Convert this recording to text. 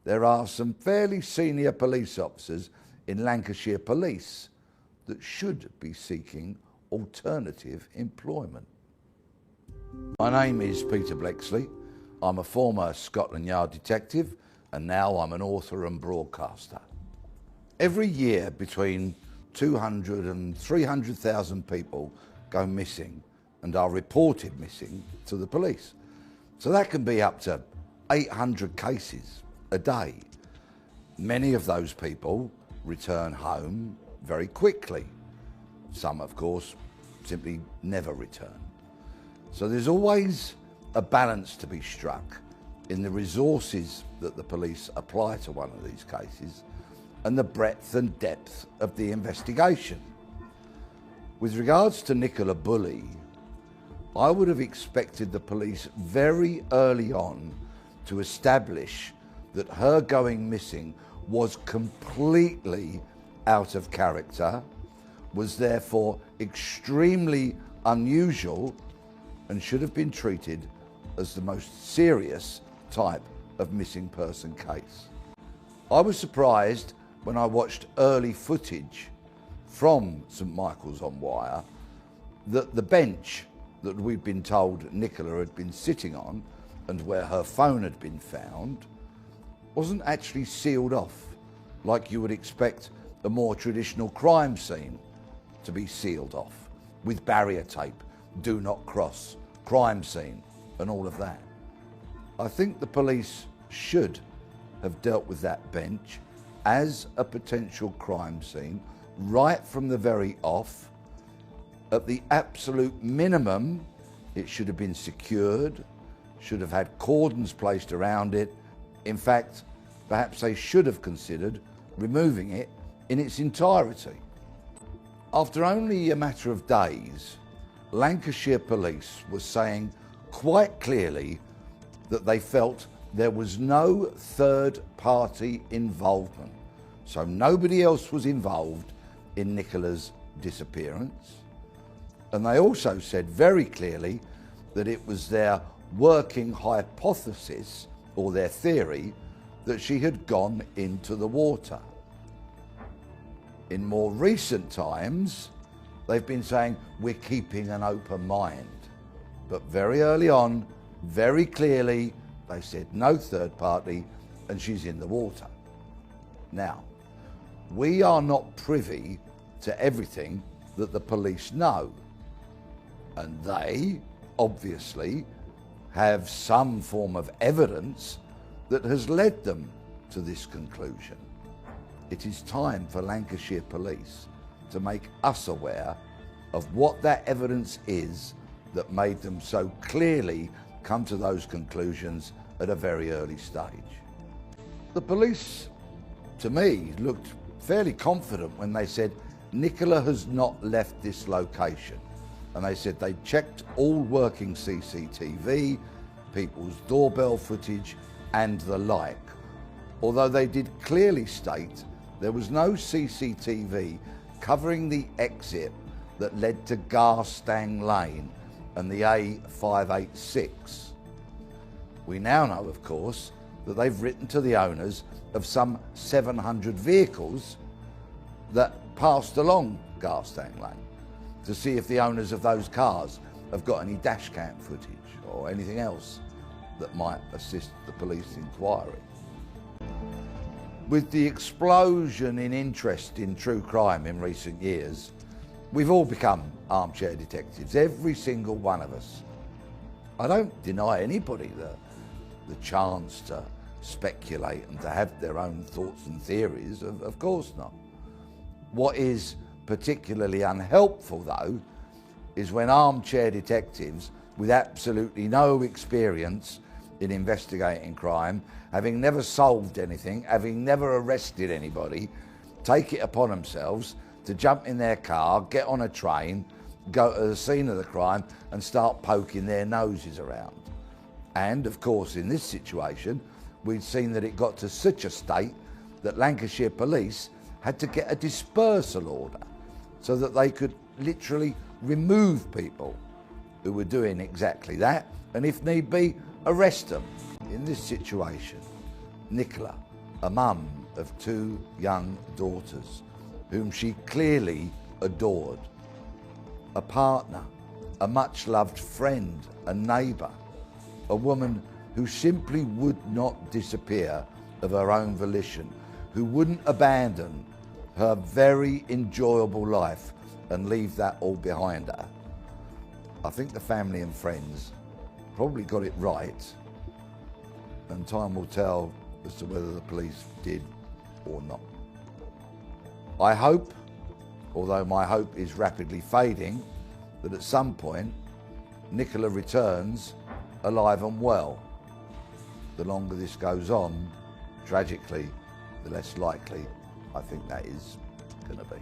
there are some fairly senior police officers in Lancashire Police that should be seeking alternative employment. My name is Peter Blexley. I'm a former Scotland Yard detective and now I'm an author and broadcaster. Every year between 200 and 300,000 people go missing and are reported missing to the police. So that can be up to 800 cases a day. Many of those people return home very quickly. Some, of course, simply never return. So there's always a balance to be struck in the resources that the police apply to one of these cases and the breadth and depth of the investigation. With regards to Nicola Bulley, I would have expected the police very early on to establish that her going missing was completely out of character, was therefore extremely unusual and should have been treated as the most serious type of missing person case. I was surprised when I watched early footage from St Michael's on Wire that the bench that we'd been told Nicola had been sitting on and where her phone had been found wasn't actually sealed off like you would expect a more traditional crime scene to be sealed off with barrier tape, do not cross, crime scene and all of that. I think the police should have dealt with that bench as a potential crime scene right from the very off. At the absolute minimum, it should have been secured, should have had cordons placed around it. In fact, perhaps they should have considered removing it in its entirety. After only a matter of days, Lancashire Police was saying quite clearly that they felt there was no third-party involvement. So nobody else was involved in Nicola's disappearance. And they also said very clearly that it was their working hypothesis, or their theory, that she had gone into the water. In more recent times, they've been saying we're keeping an open mind. But very early on, very clearly, they said no third party and she's in the water. Now, we are not privy to everything that the police know. And they, obviously, have some form of evidence that has led them to this conclusion. It is time for Lancashire Police to make us aware of what that evidence is that made them so clearly come to those conclusions at a very early stage. The police, to me, looked fairly confident when they said Nicola has not left this location. And they said they checked all working CCTV, people's doorbell footage and the like. Although they did clearly state there was no CCTV covering the exit that led to Garstang Lane and the A586. We now know, of course, that they've written to the owners of some 700 vehicles that passed along Garstang Lane to see if the owners of those cars have got any dash cam footage or anything else that might assist the police inquiry. With the explosion in interest in true crime in recent years, we've all become armchair detectives, every single one of us. I don't deny anybody the chance to speculate and to have their own thoughts and theories, of course not. What is particularly unhelpful, though, is when armchair detectives with absolutely no experience in investigating crime, having never solved anything, having never arrested anybody, take it upon themselves to jump in their car, get on a train, go to the scene of the crime and start poking their noses around. And of course, in this situation, we'd seen that it got to such a state that Lancashire Police had to get a dispersal order so that they could literally remove people who were doing exactly that, and if need be, arrest them. In this situation, Nicola a mum of 2 young daughters whom she clearly adored, a partner, a much-loved friend, a neighbour, a woman who simply would not disappear of her own volition, who wouldn't abandon her very enjoyable life and leave that all behind her. I think the family and friends probably got it right, and time will tell as to whether the police did or not. I hope, although my hope is rapidly fading, that at some point Nicola returns alive and well. The longer this goes on, tragically, the less likely I think that is going to be.